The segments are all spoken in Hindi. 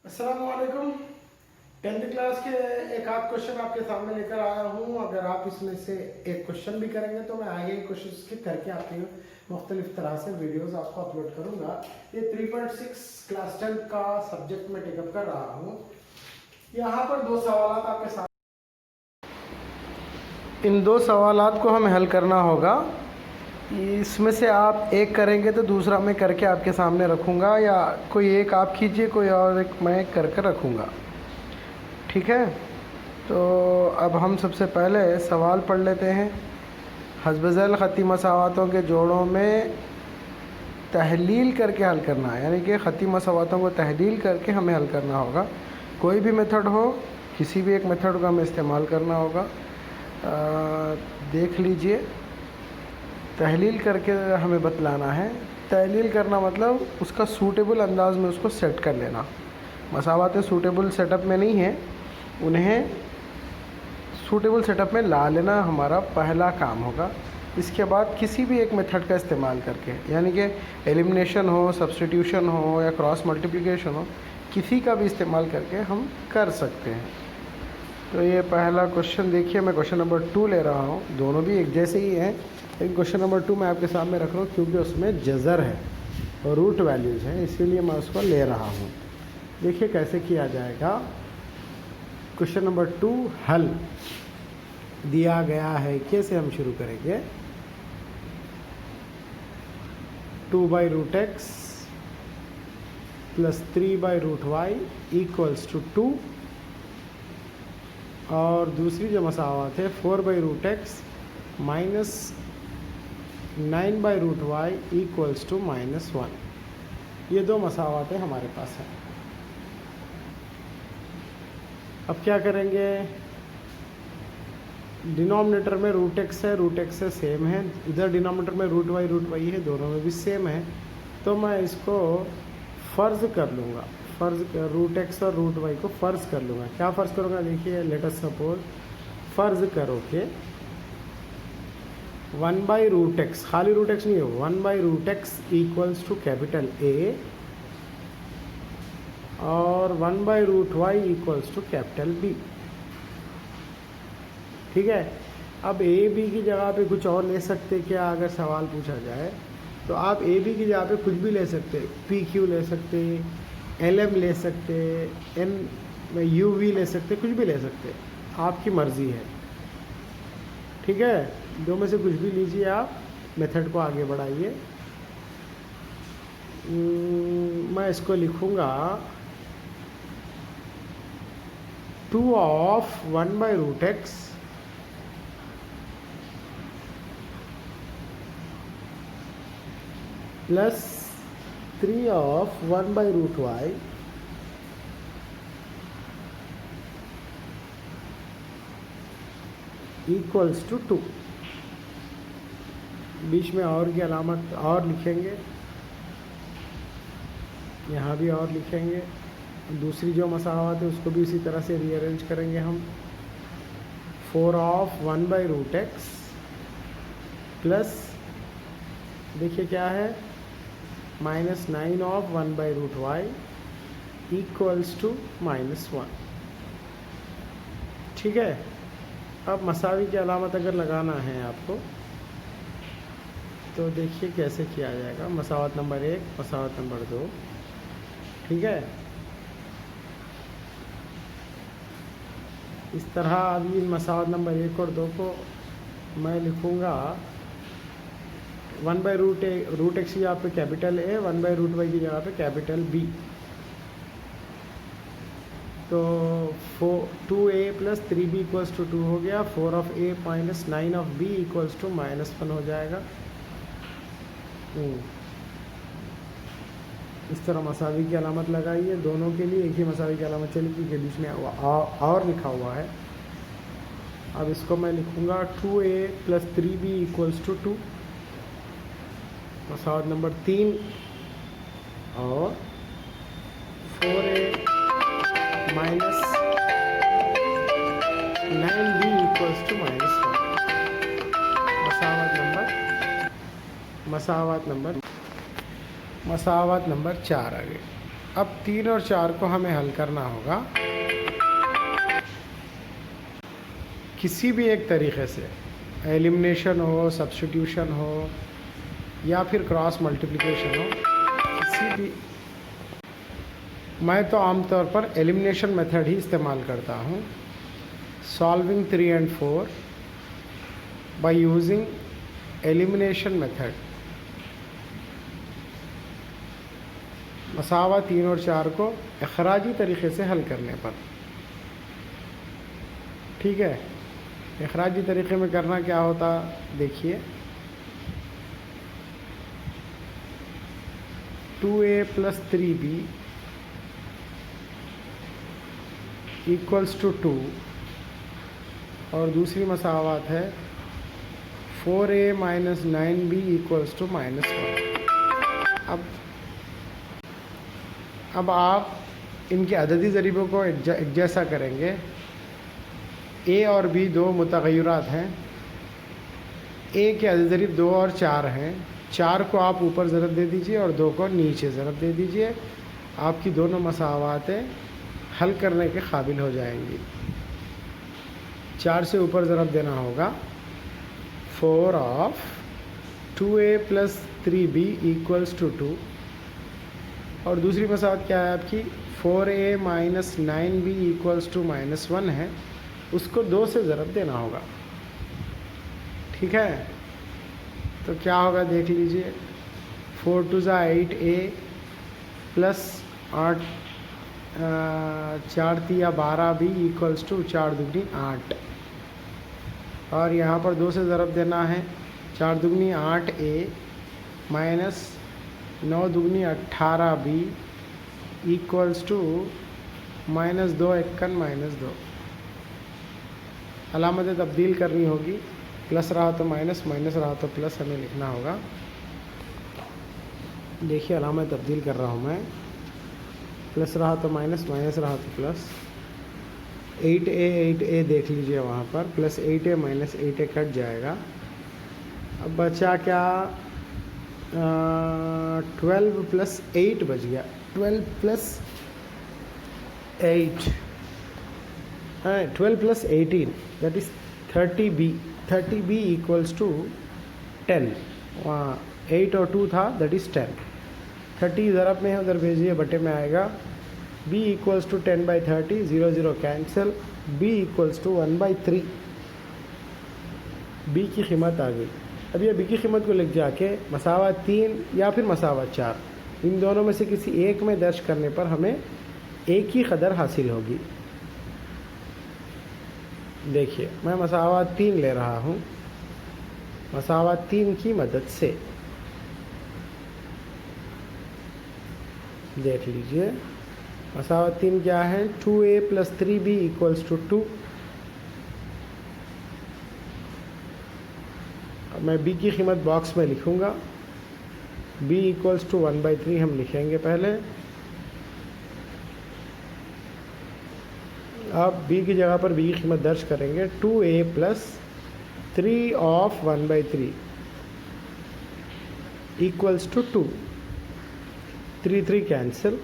अस्सलामुअलैकुम। 10th क्लास के एक आध क्वेश्चन आपके सामने लेकर आया हूँ। अगर आप इसमें से एक क्वेश्चन भी करेंगे तो मैं आगे क्वेश्चन की करके आपके मुख्तलिफ तरह से वीडियोस आपको अपलोड करूँगा। ये 3.6 क्लास 10 का सब्जेक्ट में टेकअप कर रहा हूँ। यहाँ पर दो सवाल आपके सामने, इन दो सवालात को हमें हल करना होगा। इसमें से आप एक करेंगे तो दूसरा मैं करके आपके सामने रखूँगा, या कोई एक आप कीजिए, कोई और एक मैं करके रखूँगा। ठीक है, तो अब हम सबसे पहले सवाल पढ़ लेते हैं। हस्ब-ज़ैल ख़ती मसावातों के जोड़ों में तहलील करके हल करना है, यानी कि ख़ती मसावातों को तहलील करके हमें हल करना होगा। कोई भी मेथड हो, किसी भी एक मेथड का हमें इस्तेमाल करना होगा। देख लीजिए, तहलील करके हमें बतलाना है। तहलील करना मतलब उसका सूटेबल अंदाज में उसको सेट कर लेना। मसावातें सूटेबल सेटअप में नहीं है, उन्हें सूटेबल सेटअप में ला लेना हमारा पहला काम होगा। इसके बाद किसी भी एक मेथड का इस्तेमाल करके, यानी कि एलिमिनेशन हो, सब्स्टिट्यूशन हो या क्रॉस मल्टीप्लिकेशन हो, किसी का भी इस्तेमाल करके हम कर सकते हैं। तो ये पहला क्वेश्चन देखिए, मैं क्वेश्चन नंबर 2 ले रहा हूँ। दोनों भी एक जैसे ही हैं, लेकिन क्वेश्चन नंबर 2 मैं आपके सामने रख रहा हूँ क्योंकि उसमें जज़र है और रूट वैल्यूज़ हैं, इसीलिए मैं उसको ले रहा हूँ। देखिए कैसे किया जाएगा। क्वेश्चन नंबर 2 हल दिया गया है। कैसे हम शुरू करेंगे? 2/√x plus 3/√y equals to 2, और दूसरी जो मसावत है 4/√x minus 9/√y equals to -1। ये दो मसावतें हमारे पास हैं। अब क्या करेंगे? डिनोमिनेटर में √x है, √x से सेम है, इधर डिनोमिनेटर में √y है, दोनों में भी सेम है। तो मैं इसको फ़र्ज़ कर लूँगा, √x और √y को फ़र्ज़ कर लूँगा। क्या फ़र्ज़ करूँगा? देखिए, लेट अस सपोज फ़र्ज़ करो कि 1/√x, खाली √x नहीं है, 1/√x equals to capital A और 1/√y equals to capital B। ठीक है। अब ए बी की जगह पे कुछ और ले सकते क्या? अगर सवाल पूछा जाए तो आप ए बी की जगह पे कुछ भी ले सकते, पी क्यू ले सकते, एल एम ले सकते, एन यू वी ले सकते, कुछ भी ले सकते, आपकी मर्ज़ी है। ठीक है, दो में से कुछ भी लीजिए आप, मेथड को आगे बढ़ाइए। मैं इसको लिखूँगा 2 of 1/√x plus 3 of 1/√y equals to 2। बीच में और की अलामत और लिखेंगे, यहाँ भी और लिखेंगे। दूसरी जो मसावत है उसको भी इसी तरह से रीअरेंज करेंगे हम। 4 ऑफ 1/√x प्लस, देखिए क्या है, -9 ऑफ 1/√y इक्वल्स टू -1। ठीक है। अब मसावी की अलामत अगर लगाना है आपको तो देखिए कैसे किया जाएगा। मसावत नंबर 1, मसावत नंबर 2। ठीक है, इस तरह अभी मसावत नंबर 1 और 2 को मैं लिखूँगा 1/√x की जगह पे कैपिटल A, 1/√y की जगह पे कैपिटल B। तो 2a plus 3b equals to 2 हो गया। 4 of a minus 9 of b equals to -1 हो जाएगा। इस तरह मसावी की अलामत लगाइए। दोनों के लिए एक ही मसावी की अलामत चलेगी क्योंकि बीच में और लिखा हुआ है। अब इसको मैं लिखूँगा 2a plus 3b equals to 2, मसावत नंबर 3, और 4a minus 9b equals to -1। मसावत नंबर 4 आ गई। अब 3 और 4 को हमें हल करना होगा किसी भी एक तरीक़े से, एलिमिनेशन हो, सब्स्टिट्यूशन हो या फिर क्रॉस मल्टीप्लिकेशन हो, किसी भी। मैं तो आमतौर पर एलिमिनेशन मेथड ही इस्तेमाल करता हूँ। Solving 3 and 4 by using elimination method. मसावा 3 और 4 को इखराजी तरीक़े से हल करने पर, ठीक है। इखराजी तरीक़े में करना क्या होता, देखिए 2a + 3b = 2 और दूसरी मसावत है 4a - 9b = -1। अब आप इनके अददी ज़रीबों को एक जैसा करेंगे। a और b दो मुतग़य्यरात हैं। a के अदद ज़रीब 2 और 4 हैं। 4 को आप ऊपर ज़रब दे दीजिए और 2 को नीचे ज़रब दे दीजिए। आपकी दोनों मसावातें हल करने के काबिल हो जाएंगी। 4 से ऊपर ज़रब देना होगा 4 of 2a + 3b = 2 और दूसरी मसावत क्या है आपकी 4a - 9b = -1 है, उसको 2 से ज़रब देना होगा, ठीक है। तो क्या होगा देख लीजिए, 4 × 2 = 8a + 8 4 × 3 = 12b = 4 × 2 = 8 और यहाँ पर 2 से ज़रब देना है। 4 × 2 = 8a - 9 × 2 = 18b = -2 × 2। अलामत तब्दील करनी होगी, प्लस रहा तो माइनस, माइनस रहा तो प्लस हमें लिखना होगा। देखिए अलामत तब्दील कर रहा हूँ मैं, प्लस रहा तो माइनस, माइनस रहा तो प्लस। 8a देख लीजिए वहाँ पर, प्लस 8a - 8a कट जाएगा। अब बचा क्या, 12 + 8 बच गया। 12 + 8 12 + 18 that is 30b 30b = 10। वहाँ 8 और 2 था, that is 10। 30 ज़रब में है, उधर भेजिए बटे में आएगा। b = 10/30, 0 0 cancel, b = 1/3। b की कीमत आ गई। अब ये b की कीमत को लिख जाके मसावत 3 या फिर मसावत 4, इन दोनों में से किसी एक में दर्ज करने पर हमें एक ही कदर हासिल होगी। देखिए मैं मसावत 3 ले रहा हूँ। मसावत 3 की मदद से देख लीजिए, मसावत 3 क्या है, 2a + 3b = 2। अब मैं b की कीमत बॉक्स में लिखूँगा। b = 1/3 हम लिखेंगे पहले। अब b की जगह पर b की कीमत दर्ज करेंगे। 2a + 3 of 1/3 = 2। 3 3 cancel.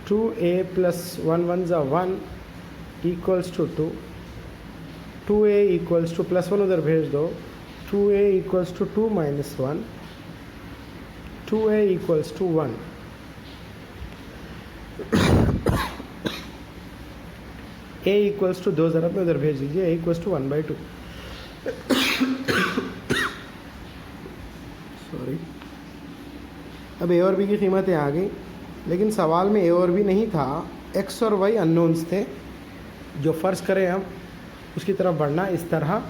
2a + 1 1 = 1 = 2। 2a = +1 उधर भेज दो। 2a = 2 - 1, 2a = 1। a = 2 ज़रब में उधर भेज दीजिए, a = 1/2। सॉरी। अब a और b की कीमतें आ गई, लेकिन सवाल में a और b नहीं था, x और y अननोन्स थे। जो फ़र्ज़ करें हम उसकी तरफ बढ़ना इस तरह,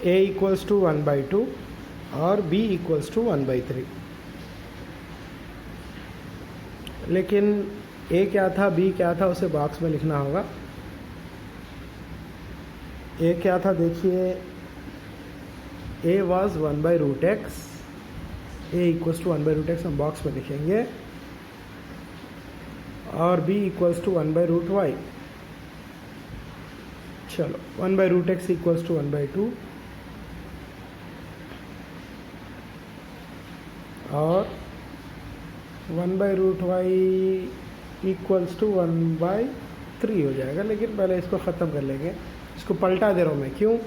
a = 1/2 और b = 1/3। लेकिन a क्या था, b क्या था, उसे बॉक्स में लिखना होगा। a क्या था देखिए, a was 1/√x, a = 1/√x हम बॉक्स में लिखेंगे, और b = 1/√y। चलो 1/√x = 1/2 और 1/√y इक्वल्स टू 1/3 हो जाएगा। लेकिन पहले इसको ख़त्म कर लेंगे, इसको पलटा दे रहा हूँ मैं। क्यों?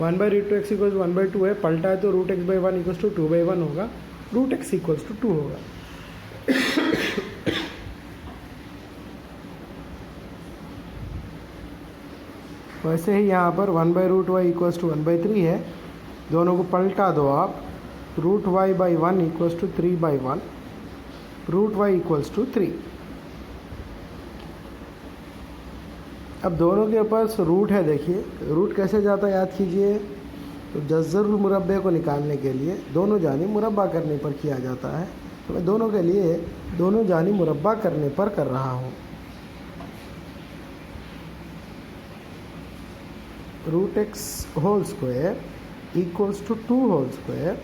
1/√x इक्वल्स 1/2 है, पलटा है तो √x/1 इक्वल्स टू 2/1 होगा, √x इक्वल्स टू 2 होगा। वैसे ही यहाँ पर 1/√y इक्वल्स टू 1/3 है, दोनों को पलटा दो आप, √y/1 equals to 3/1, √y equals to 3। अब दोनों के पास रूट है, देखिए रूट कैसे जाता है याद कीजिए। तो जज़रुल मुरब्बे को निकालने के लिए दोनों जानिब मुरब्बा करने पर किया जाता है, तो मैं दोनों के लिए दोनों जानिब मुरब्बा करने पर कर रहा हूँ। √x whole square equals to 2 whole square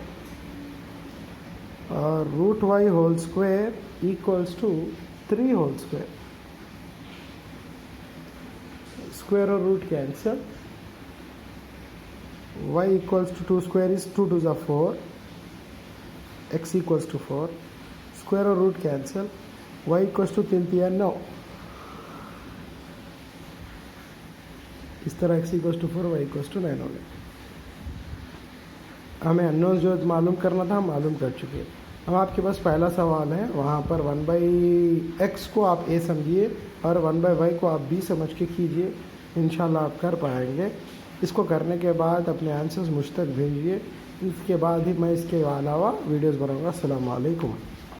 और √y whole square equals to 3 whole square. Square और root cancel, y equals to 2 square is 2 2 ज़ा 4, x इक्वल्स टू 4, स्क्वायर और root cancel, y equals to 3 3 9। इस तरह x equals to 4, y equals to 9 हो गया। हमें अननोन जो मालूम करना था हम मालूम कर चुके हैं। अब आपके पास पहला सवाल है, वहाँ पर 1/x को आप a समझिए और 1/y को आप b समझ के कीजिए, इंशाल्लाह आप कर पाएंगे। इसको करने के बाद अपने आंसर्स मुझ तक भेजिए, इसके बाद ही मैं इसके अलावा वीडियोस बनाऊंगा। अस्सलाम वालेकुम।